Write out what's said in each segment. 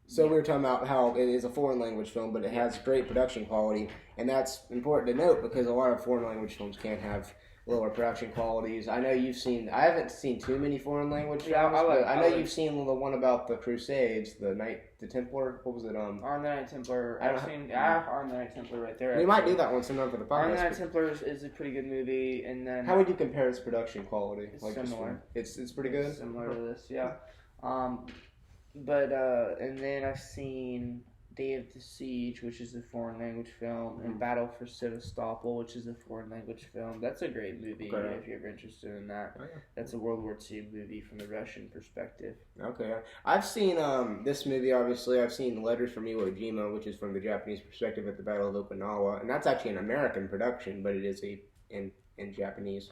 So we were talking about how it is a foreign language film, but it has great production quality, and that's important to note because a lot of foreign language films can have lower production qualities. I know you've seen. I haven't seen too many foreign language films, but I know you've seen the one about the Crusades, the Templar. What was it? Arm the Knight Templar. I have Arm the Knight Templar right there. We might do that one sometime for the podcast. Arm the Knight Templar is a pretty good movie, and then how would you compare its production quality? It's similar. It's pretty good. It's similar to this, yeah. And then I've seen Day of the Siege, which is a foreign language film, and Battle for Sevastopol, which is a foreign language film. That's a great movie if you're ever interested in that. Oh, yeah. That's a World War II movie from the Russian perspective. Okay. I've seen this movie, obviously. I've seen Letters from Iwo Jima, which is from the Japanese perspective at the Battle of Okinawa, and that's actually an American production, but it is in Japanese.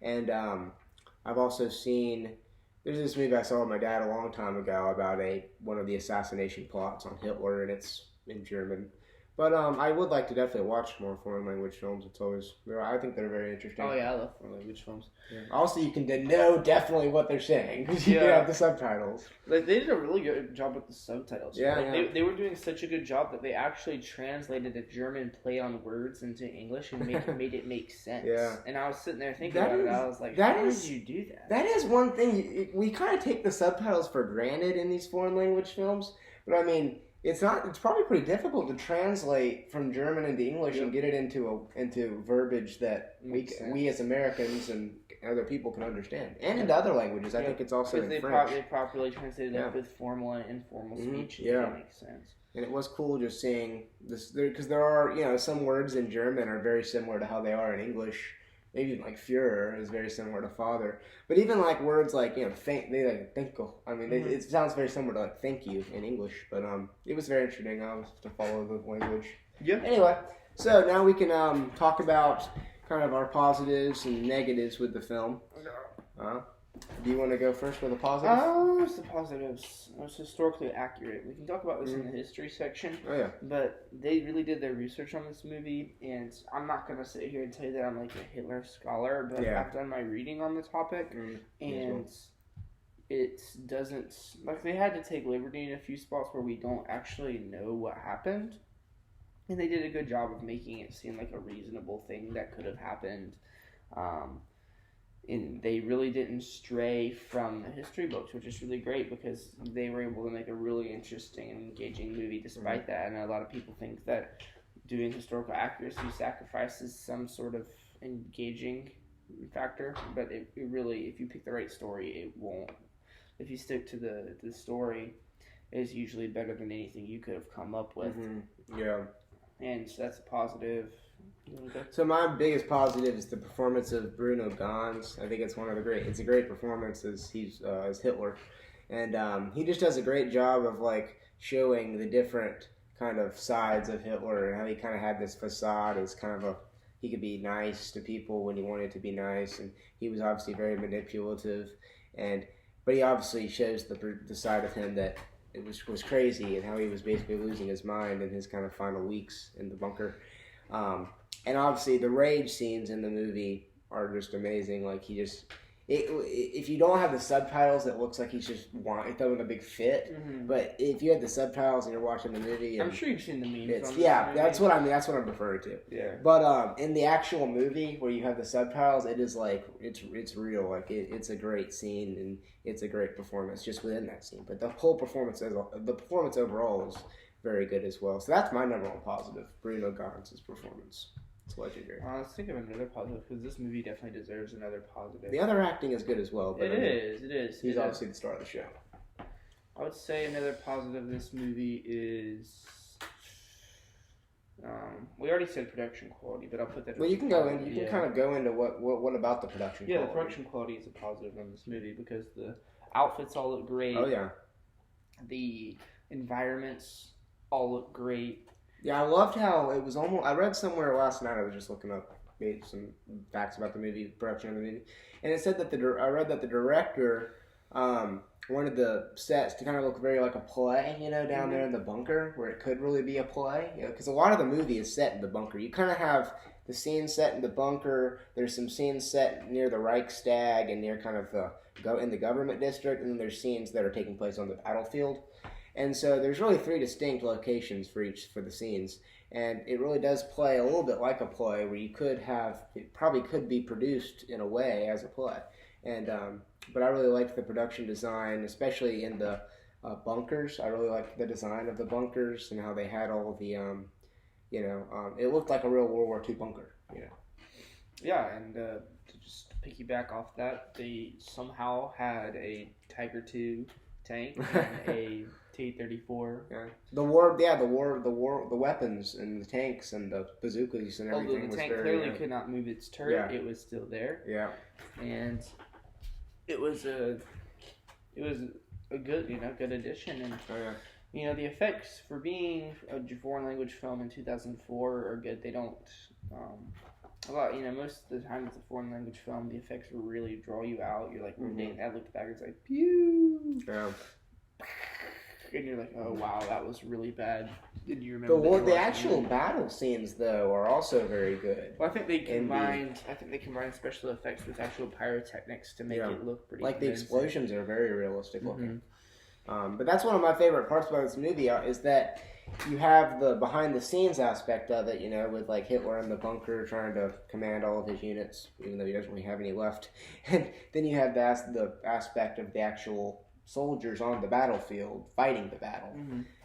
And I've also seen... There's this movie I saw with my dad a long time ago about one of the assassination plots on Hitler, and it's in German. But I would like to definitely watch more foreign language films. It's always, I think they're very interesting. Oh yeah, I love foreign language films. Yeah. Also, you can know definitely what they're saying because you can have the subtitles. Like they did a really good job with the subtitles. Yeah, They were doing such a good job that they actually translated a German play on words into English and made it make sense. Yeah. And I was sitting there thinking about it. I was like, how did you do that? That is one thing. We kind of take the subtitles for granted in these foreign language films, but I mean. It's probably pretty difficult to translate from German into English and get it into verbiage that we as Americans and other people can understand, and into other languages. I think it's also in French. They properly translated it with formal and informal speech. Yeah, that makes sense. And it was cool just seeing this because there are some words in German are very similar to how they are in English. Maybe like Führer is very similar to father, but even like words like thank you. I mean, it sounds very similar to like thank you in English. But it was very interesting to follow the language. Yeah. Anyway, so now we can talk about kind of our positives and negatives with the film. Do you want to go first with the positives? What's the positives? It's historically accurate. We can talk about this in the history section. Oh, yeah. But they really did their research on this movie, and I'm not going to sit here and tell you that I'm like a Hitler scholar, but I've done my reading on the topic, and it doesn't... Like, they had to take liberty in a few spots where we don't actually know what happened, and they did a good job of making it seem like a reasonable thing that could have happened. And they really didn't stray from the history books, which is really great because they were able to make a really interesting and engaging movie despite that. And a lot of people think that doing historical accuracy sacrifices some sort of engaging factor, but it really, if you pick the right story, it won't. If you stick to the story, it's usually better than anything you could have come up with. Yeah. And so that's a positive. So my biggest positive is the performance of Bruno Ganz. I think it's it's a great performance as as Hitler, and he just does a great job of like showing the different kind of sides of Hitler and how he kind of had this facade as kind of he could be nice to people when he wanted to be nice, and he was obviously very manipulative, but he obviously shows the side of him that it was crazy and how he was basically losing his mind in his kind of final weeks in the bunker. And obviously, the rage scenes in the movie are just amazing. Like if you don't have the subtitles, it looks like he's just throwing a big fit. But if you have the subtitles and you're watching the movie, I'm sure you've seen the memes. That's what That's what I'm referring to. Yeah. But in the actual movie where you have the subtitles, it is like it's real. Like it's a great scene and it's a great performance just within that scene. But the whole performance, the performance overall, is very good as well. So that's my number one positive: Bruno Gantz's performance. It's legendary. Let's think of another positive because this movie definitely deserves another positive. The other acting is good as well. But it is. He's obviously the star of the show. I would say another positive of this movie is... we already said production quality, but I'll put that... Well, you can go in. You can kind of go into what about the production quality. Yeah, the production quality is a positive in this movie because the outfits all look great. Oh, yeah. The environments all look great. Yeah, I loved how it was almost... I read somewhere last night, I was just looking up some facts about the movie, production of the movie, and it said that I read that the director wanted the sets to kind of look very like a play, down there in the bunker, where it could really be a play, because a lot of the movie is set in the bunker. You kind of have the scene set in the bunker, there's some scenes set near the Reichstag and near kind of in the government district, and then there's scenes that are taking place on the battlefield. And so there's really three distinct locations for the scenes, and it really does play a little bit like a play where it probably could be produced in a way as a play. And but I really liked the production design, especially in the bunkers. I really liked the design of the bunkers and how they had all the it looked like a real World War II bunker. Yeah, and to just piggyback off that, they somehow had a Tiger II tank and a T-34. Yeah. The weapons and the tanks and the bazookas and everything. Although the tank clearly could not move its turret, it was still there. Yeah. And it was a good addition. And the effects for being a foreign language film in 2004 are good. They don't most of the time it's a foreign language film, the effects really draw you out. You're like, I looked back, it's like, pew! Yeah. And you're like, oh wow, that was really bad. Did you remember? The actual battle scenes though are also very good. Well, I think they combined special effects with actual pyrotechnics to make it look pretty. Like the explosions are very realistic looking. But that's one of my favorite parts about this movie is that you have the behind the scenes aspect of it, with like Hitler in the bunker trying to command all of his units, even though he doesn't really have any left. And then you have the aspect of the actual soldiers on the battlefield fighting the battle.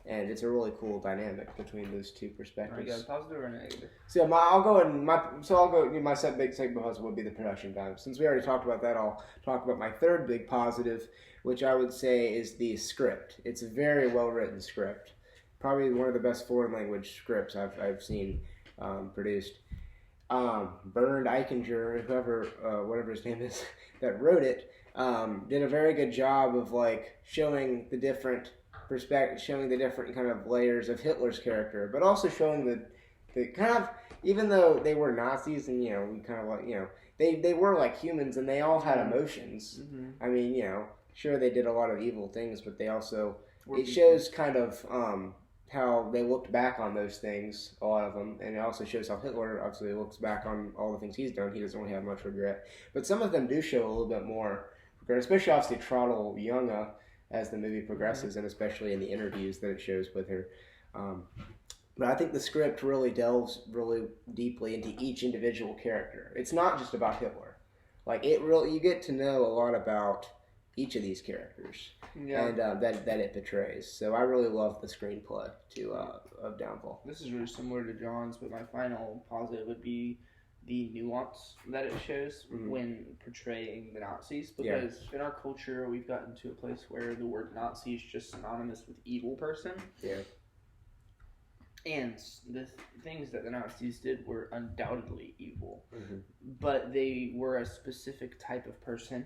And it's a really cool dynamic between those two perspectives. Are you positive or negative? So my big segment positive would be the production value. Since we already talked about that, I'll talk about my third big positive, which I would say is the script. It's a very well written script. Probably one of the best foreign language scripts I've seen produced. Bernd Eichinger, whatever his name is, that wrote it, did a very good job of like showing the different kind of layers of Hitler's character, but also showing the kind of, even though they were Nazis and we kind of like they were like humans and they all had emotions. I mean sure they did a lot of evil things, but they also it shows kind of how they looked back on those things, a lot of them, and it also shows how Hitler obviously looks back on all the things he's done. He doesn't really have much regret, but some of them do show a little bit more regret, especially obviously Trottel Junge as the movie progresses, and especially in the interviews that it shows with her. But I think the script really delves really deeply into each individual character. It's not just about Hitler. Like you get to know a lot about each of these characters, and that it portrays. So I really love the screenplay of Downfall. This is really similar to John's, but my final positive would be the nuance that it shows when portraying the Nazis, because in our culture we've gotten to a place where the word Nazi is just synonymous with evil person. Yeah. And the things that the Nazis did were undoubtedly evil, but they were a specific type of person,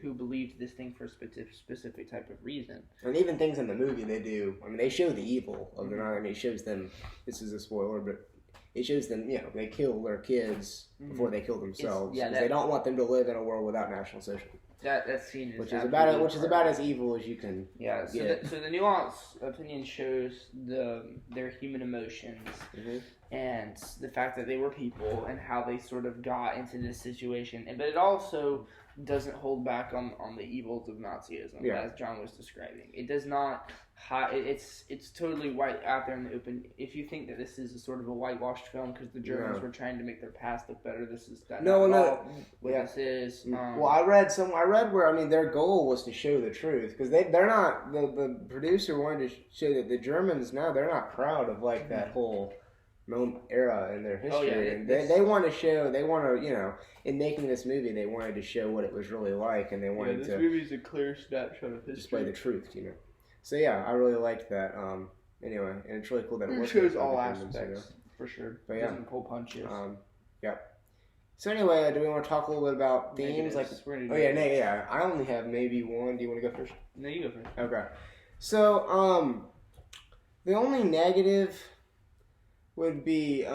who believed this thing for a specific type of reason. And even things in the movie they do, I mean, they show the evil of the Nazis. I mean, it shows them, this is a spoiler, but it shows them, they kill their kids before they kill themselves. They don't want them to live in a world without National Socialism. That scene is which is about as evil as you can. Yeah. So the nuance opinion shows their human emotions and the fact that they were people and how they sort of got into this situation, but it also doesn't hold back on the evils of Nazism as John was describing. It does not. It's totally white out there in the open. If you think that this is a sort of a whitewashed film because the Germans were trying to make their past look better, this is that. This is. Well, I read where their goal was to show the truth, because they're not, the producer wanted to show that the Germans now they're not proud of like that whole era in their history, and they want to in making this movie they wanted to show what it was really like, and they wanted this movie is a clear snapshot of history, display the truth, So I really liked that. Anyway, and it's really cool that it shows all aspects for sure. But it doesn't pull punches. So anyway, do we want to talk a little bit about themes? Negatives. I only have maybe one. Do you want to go first? No, you go first. Okay. So the only negative would be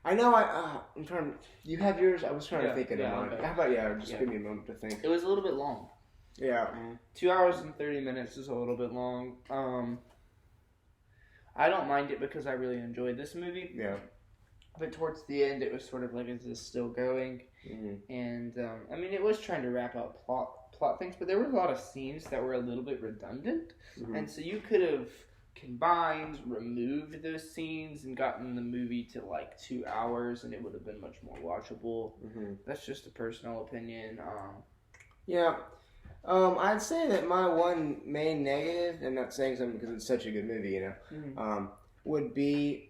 I know I'm trying. You have yours. I was trying to think of mine. Okay. How about give me a moment to think. It was a little bit long. Yeah. 2 hours and 30 minutes is a little bit long. I don't mind it because I really enjoyed this movie. Yeah. But towards the end, it was sort of like, is this still going? And it was trying to wrap up plot plot things, but there were a lot of scenes that were a little bit redundant, Mhm. and so you could have combined, removed those scenes, and gotten the movie to like 2 hours, and it would have been much more watchable. Mhm. That's just a personal opinion. Yeah. I'd say that my one main negative, and not saying something because it's such a good movie, would be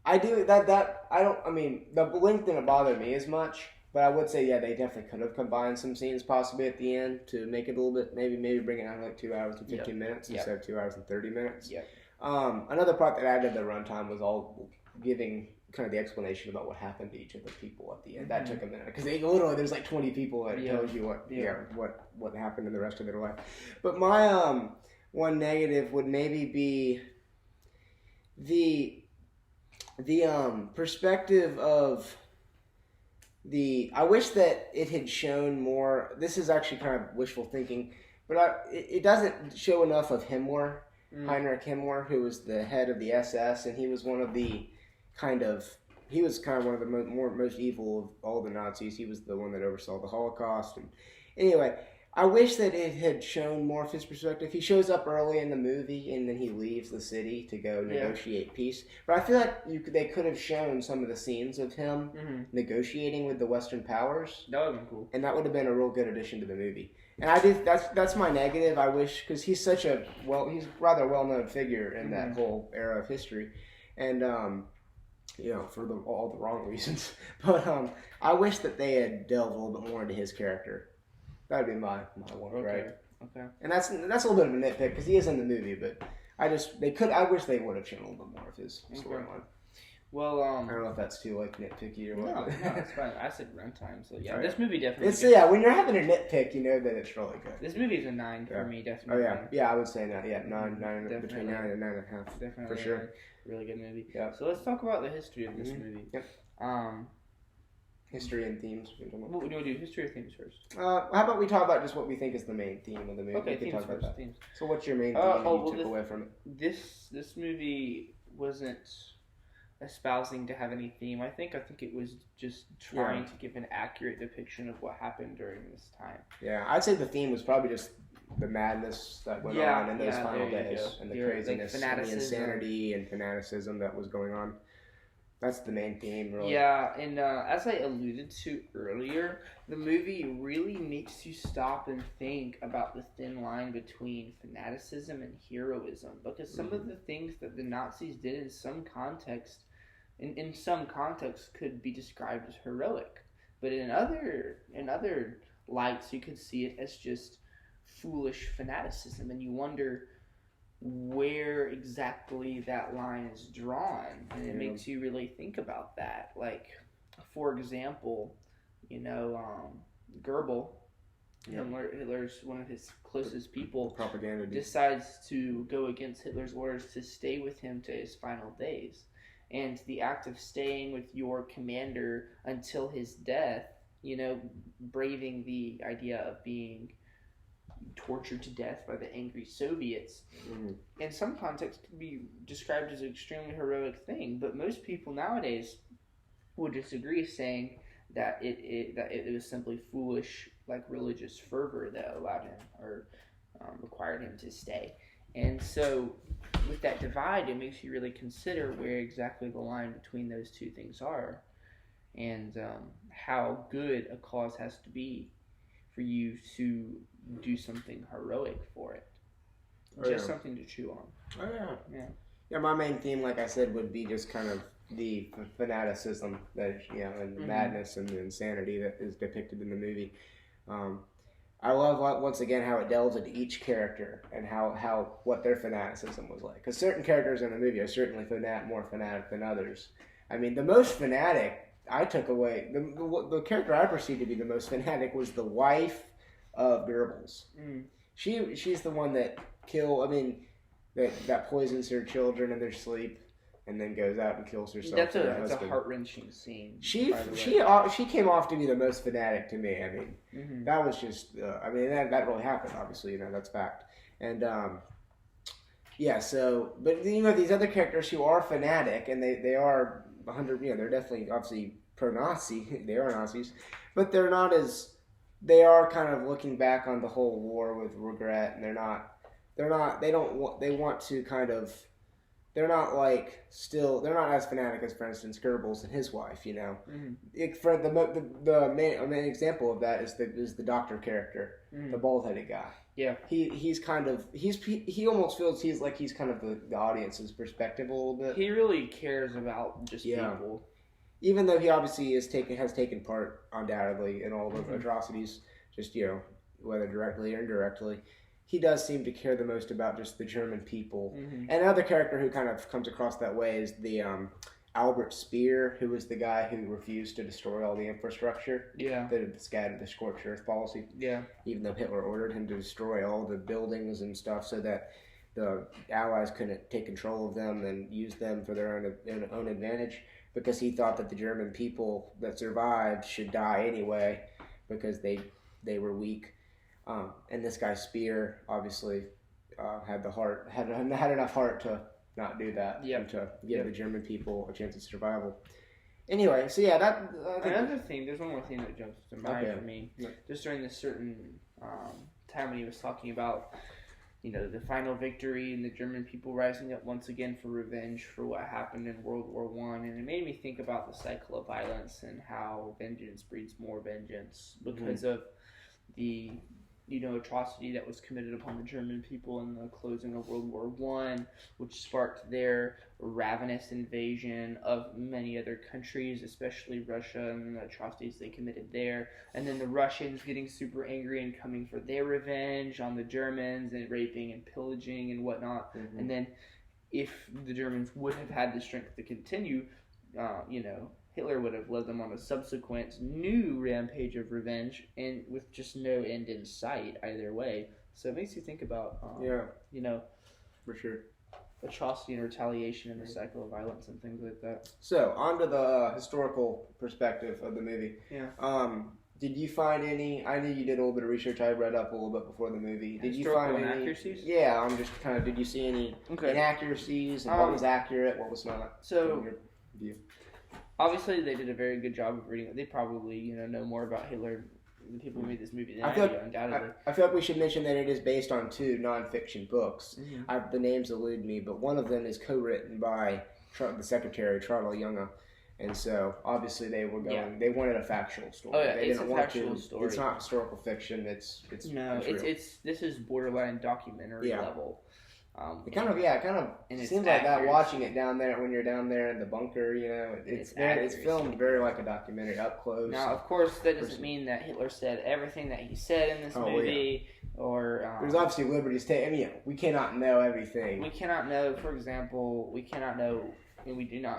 I do that I don't. I mean, the length didn't bother me as much, but I would say yeah, they definitely could have combined some scenes possibly at the end to make it a little bit maybe bring it down to like 2 hours and 15 minutes instead of 2 hours and 30 minutes. Yep. Another part that added the runtime was all giving kind of the explanation about what happened to each of the people at the end. That took a minute because literally there's like 20 people that tells you what happened in the rest of their life. But my one negative would maybe be the perspective of I wish that it had shown more. This is actually kind of wishful thinking, but it doesn't show enough of Himmler. Heinrich Himmler, who was the head of the SS, and he was one of the one of the most evil of all the Nazis. He was the one that oversaw the Holocaust. And anyway, I wish that it had shown more of his perspective. He shows up early in the movie, and then he leaves the city to go negotiate peace. But I feel like they could have shown some of the scenes of him negotiating with the Western powers. That would have been cool. And that would have been a real good addition to the movie. And that's my negative. I wish, because he's he's a rather well-known figure in that whole era of history, and for all the wrong reasons. But I wish that they had delved a little bit more into his character. That would be my one, right? Okay. And that's a little bit of a nitpick because he is in the movie, but I wish they would have shown a little bit more of his storyline. Well, I don't know if that's too nitpicky or what. No, it's fine. I said runtime, so yeah, Right. This movie definitely. When you're having a nitpick, you know that it's really good. This movie is a 9 for me, definitely. Oh yeah, I would say that. Yeah, nine Definitely. between 9 and 9.5. Definitely for sure. A really good movie. Yeah. So let's talk about the history of this movie. Yep. History and themes. What would you do? History or themes first? How about we talk about just what we think is the main theme of the movie? Okay, we can themes talk about first. that. Themes. So what's your main theme that you took this, away from it? This movie wasn't espousing to have any theme. I think it was just trying to give an accurate depiction of what happened during this time. Yeah, I'd say the theme was probably just the madness that went on in those final days, and the craziness, and the insanity and fanaticism that was going on. That's the main theme, really. Yeah, and as I alluded to earlier, the movie really makes you stop and think about the thin line between fanaticism and heroism, because some of the things that the Nazis did in some context, could be described as heroic, but in other lights, you could see it as just foolish fanaticism, and you wonder where exactly that line is drawn, and it makes you really think about that. Like, for example, Goebbels, Hitler's one of his closest people, propaganda decides to go against Hitler's orders to stay with him to his final days, and the act of staying with your commander until his death, braving the idea of being tortured to death by the angry Soviets, in some contexts could be described as an extremely heroic thing, but most people nowadays would disagree, saying that it was simply foolish, like, religious fervor that allowed him or required him to stay. And so with that divide, it makes you really consider where exactly the line between those two things are, and how good a cause has to be for you to do something heroic for it. Something to chew on. Oh yeah. Yeah, my main theme, like I said, would be just kind of the fanaticism that and madness and the insanity that is depicted in the movie. I love once again how it delves into each character and how what their fanaticism was like. Because certain characters in the movie are certainly more fanatic than others. I mean, the most fanatic I took away, the character I perceived to be the most fanatic was the wife of Goebbels. She's the one that that poisons her children in their sleep, and then goes out and kills herself. That's a heart-wrenching scene. She came off to be the most fanatic to me. I mean, that was just. that really happened. Obviously, that's fact. And but these other characters who are fanatic, and they are 100. They're definitely obviously pro-Nazi. They are Nazis, but they're not as they are kind of looking back on the whole war with regret, and they want to kind of, they're not like still, they're not as fanatic as, for instance, Goebbels and his wife. For the main example of that is the doctor character, the bald-headed guy. Yeah, he's kind of he almost feels he's kind of the audience's perspective a little bit. He really cares about just people. Even though he obviously has taken part undoubtedly in all the atrocities, just whether directly or indirectly, he does seem to care the most about just the German people. And another character who kind of comes across that way is the Albert Speer, who was the guy who refused to destroy all the infrastructure. Yeah. The scorched earth policy. Yeah. Even though Hitler ordered him to destroy all the buildings and stuff so that the Allies couldn't take control of them and use them for their own advantage, because he thought that the German people that survived should die anyway because they were weak. And this guy Speer obviously had enough heart to not do that, and to give the German people a chance of survival. Anyway, so yeah, there's one more thing that jumps to mind for me. Yeah. Just during this certain time when he was talking about, the final victory and the German people rising up once again for revenge for what happened in World War I, and it made me think about the cycle of violence and how vengeance breeds more vengeance because of the atrocity that was committed upon the German people in the closing of World War I, which sparked their ravenous invasion of many other countries, especially Russia, and the atrocities they committed there. And then the Russians getting super angry and coming for their revenge on the Germans and raping and pillaging and whatnot. And then if the Germans would have had the strength to continue, Hitler would have led them on a subsequent new rampage of revenge, and with just no end in sight either way. So it makes you think about, for sure, atrocity and retaliation and the cycle of violence and things like that. So, on to the historical perspective of the movie. Yeah. Did you find any? I knew you did a little bit of research. I read up a little bit before the movie. Did you find any inaccuracies? Yeah, I'm just kind of. Did you see any inaccuracies? And what was accurate? What was not? So, in your view? Obviously, they did a very good job of reading it. They probably, know more about Hitler, the people who made this movie, than I do, undoubtedly. I feel like we should mention that it is based on 2 nonfiction books. The names elude me, but one of them is co-written by the secretary, Charles Junge. And so, obviously, they were going. They wanted a factual story. Oh yeah, they it's a factual story. It's not historical fiction. It's this is borderline documentary level. It kind of seems like that watching it down there when you're down there in the bunker. It's filmed very like a documentary up close. Now, of course, that doesn't mean that Hitler said everything that he said in this movie, or there's obviously liberties taken. I mean, we cannot know everything. We cannot know. For example, we do not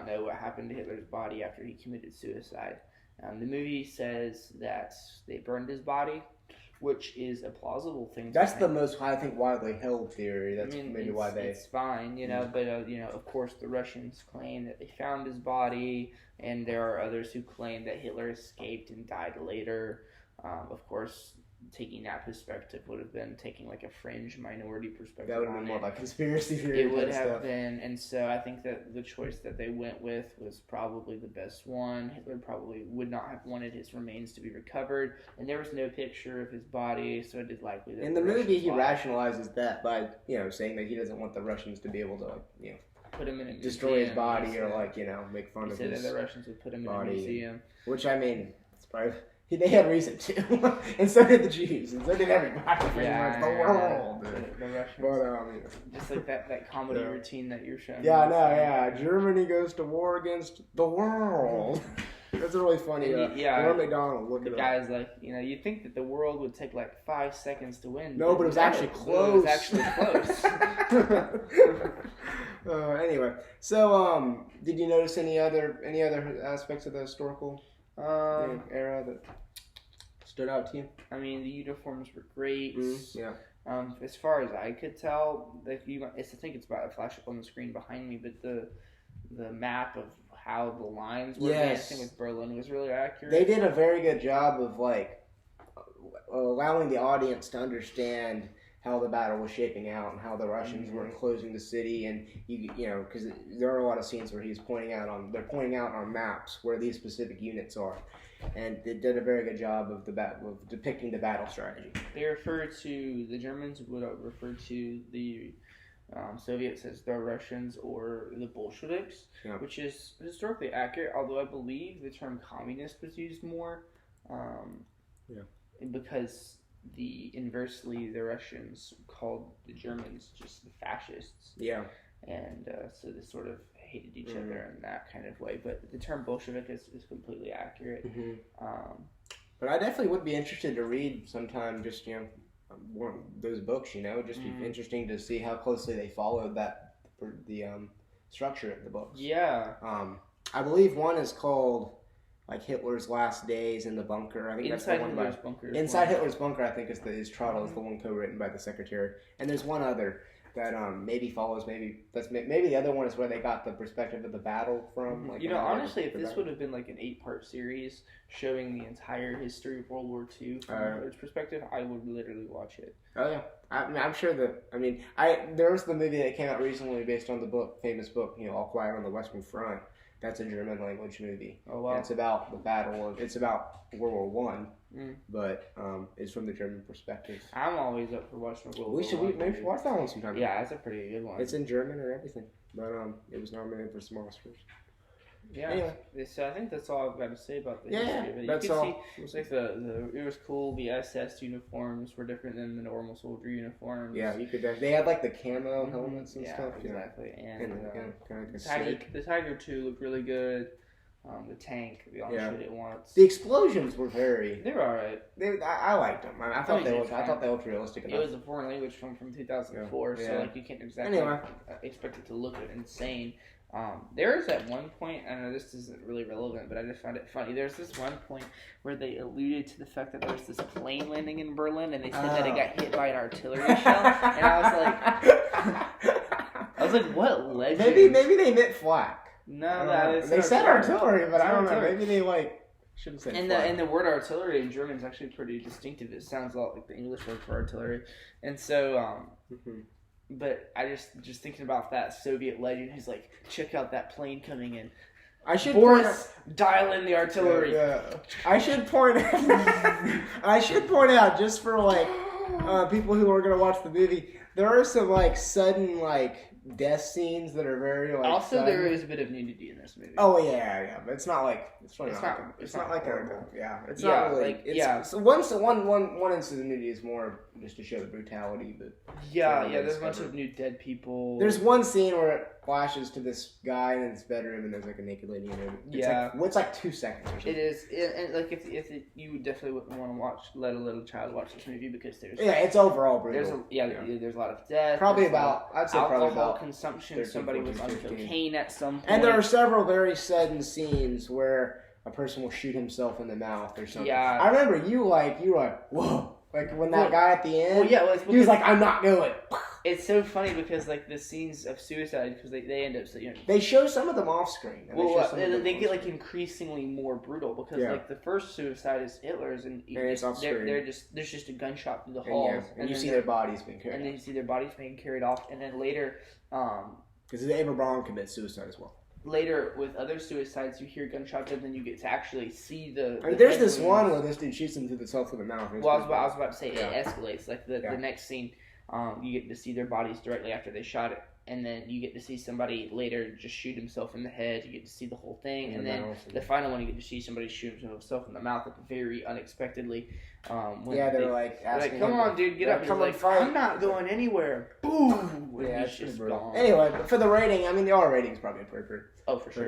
know what happened to Hitler's body after he committed suicide. The movie says that they burned his body, which is a plausible thing. That's the most, I think, widely held theory. That's maybe why it's fine, but of course the Russians claim that they found his body, and there are others who claim that Hitler escaped and died later. Of course, taking that perspective would have been taking like a fringe minority perspective. That would have been more like conspiracy theory. It would have been, and so I think that the choice that they went with was probably the best one. Hitler probably would not have wanted his remains to be recovered, and there was no picture of his body, so it is likely that in the movie he rationalizes that by saying that he doesn't want the Russians to be able to put him in a museum, destroy his body or make fun of his body. He said that the Russians would put him in a museum, which I mean, it's probably. They had reason to, and so did the Jews, and so did everybody. The world, the Russians. But just like that comedy routine that you're showing. Yeah, no, yeah. Germany goes to war against the world. That's a really funny. Norm Macdonald, look it up. The guy's like, you'd think that the world would take like 5 seconds to win. No, but it was actually close. Anyway, so did you notice any other aspects of the historical era that stood out to you? I mean, the uniforms were great. Yeah. As far as I could tell, I think it's about to flash up on the screen behind me, but the map of how the lines were dancing with Berlin was really accurate. They did a very good job of allowing the audience to understand how the battle was shaping out and how the Russians were enclosing the city, and you know, because there are a lot of scenes where they're pointing out on maps where these specific units are, and they did a very good job of of depicting the battle strategy. The Germans would refer to the Soviets as the Russians or the Bolsheviks, which is historically accurate, although I believe the term communist was used more because inversely the Russians called the Germans just the fascists. Yeah. And so they sort of hated each other in that kind of way. But the term Bolshevik is completely accurate. But I definitely would be interested to read sometime, just, you know, one of those books, you know, just be interesting to see how closely they followed the structure of the books. Yeah. I believe one is called like Hitler's Last Days in the Bunker. I think Inside that's the one Hitler's Bunker. Inside Hitler's Bunker, I think is title is the one co-written by the secretary. And there's one other that maybe follows. Maybe the other one is where they got the perspective of the battle from. Like, you know, honestly, if this would have been like an 8-part series showing the entire history of World War II from Hitler's perspective, I would literally watch it. Oh yeah, I'm sure that. I mean, there was the movie that came out recently based on the famous book, you know, All Quiet on the Western Front. That's a German language movie. Oh wow! And it's about the battle. It's about World War I, but it's from the German perspective. I'm always up for watching World War I. We should watch that one sometime. Yeah, it's a pretty good one. It's in German and everything, but it was nominated for some Oscars. Yeah. Anyway. So I think that's all I've got to say about the history of it. That's all. See, like it was cool. The SS uniforms were different than the normal soldier uniforms. Yeah, you could. They had like the camo helmets and stuff. Exactly. And the the Tiger II looked really good. The tank, we all shot it once. The explosions were very. They were alright. I liked them. I thought they looked realistic enough. It was a foreign language film from 2004, so like you can't exactly expect it to look insane. There is at one point, I know this isn't really relevant, but I just found it funny. There's this one point where they alluded to the fact that there was this plane landing in Berlin, and they said that it got hit by an artillery shell, and I was like, what legend? Maybe they meant flak. No, that is. They said artillery, but I don't know. Maybe they shouldn't say. And the word artillery in German is actually pretty distinctive. It sounds a lot like the English word for artillery, and so. But I just thinking about that Soviet legend who's like, check out that plane coming in. Dial in the artillery. Yeah. I should point out just for people who are gonna watch the movie, there are some sudden death scenes that are very Also, sudden. there is a bit of nudity in this movie. Oh yeah, but it's not it's not horrible. It's not really. So one instance of nudity is more just to show the brutality, but there's a bunch of nude dead people. There's one scene where it flashes to this guy in his bedroom and there's a naked lady in it. It's like 2 seconds or something. It is, and if you definitely wouldn't want to let a little child watch this movie because it's overall brutal. There's a lot of death. I'd say probably about consumption. Somebody was on cocaine at some point. And there are several very sudden scenes where a person will shoot himself in the mouth or something. Yeah. I remember you were like, whoa. Like when that guy at the end, he was like, I'm not doing it. It's so funny because the scenes of suicide, because they end up they show some of them off screen. And they get increasingly more brutal because the first suicide is Hitler's and it's off screen. There's just a gunshot through the halls and you see their bodies being carried. And then you see their bodies being carried off, and then later, because Eva Braun commits suicide as well. Later, with other suicides, you hear gunshots, and then you get to actually see the. There's this one where this dude shoots him through the mouth. Well, I was about to say it escalates. The next scene, you get to see their bodies directly after they shot it, and then you get to see somebody later just shoot himself in the head. You get to see the whole thing, and then the final one, you get to see somebody shoot himself in the mouth very unexpectedly. They're like, "Come on, dude, get up!" He's like, "I'm not going anywhere." Boom! It's just gone. Anyway, the rating, the R rating is probably appropriate. Oh, for sure.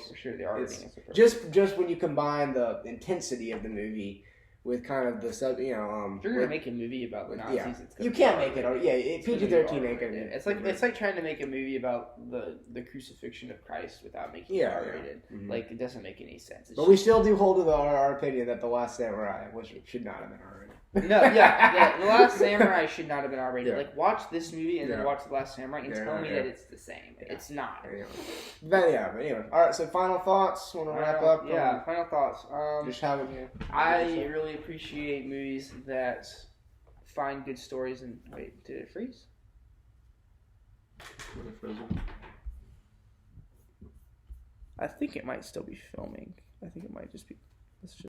For sure, the R rating is appropriate. Just when you combine the intensity of the movie with kind of the if you're gonna make a movie about the Nazis, you can't make it. PG-13 ain't gonna. It's like trying to make a movie about the crucifixion of Christ without making it R-rated. Mm-hmm. It doesn't make any sense. But we still do hold to our opinion that The Last Samurai should not have been R-rated. No, The Last Samurai should not have been R-rated. Watch this movie and then watch The Last Samurai and tell me that it's the same. It's not. But anyway. All right. So final thoughts. Want to wrap up? Final thoughts. Just have it here. I really appreciate movies that find good stories and wait, did it freeze? I think it might still be filming. I think it might just be. Let's just.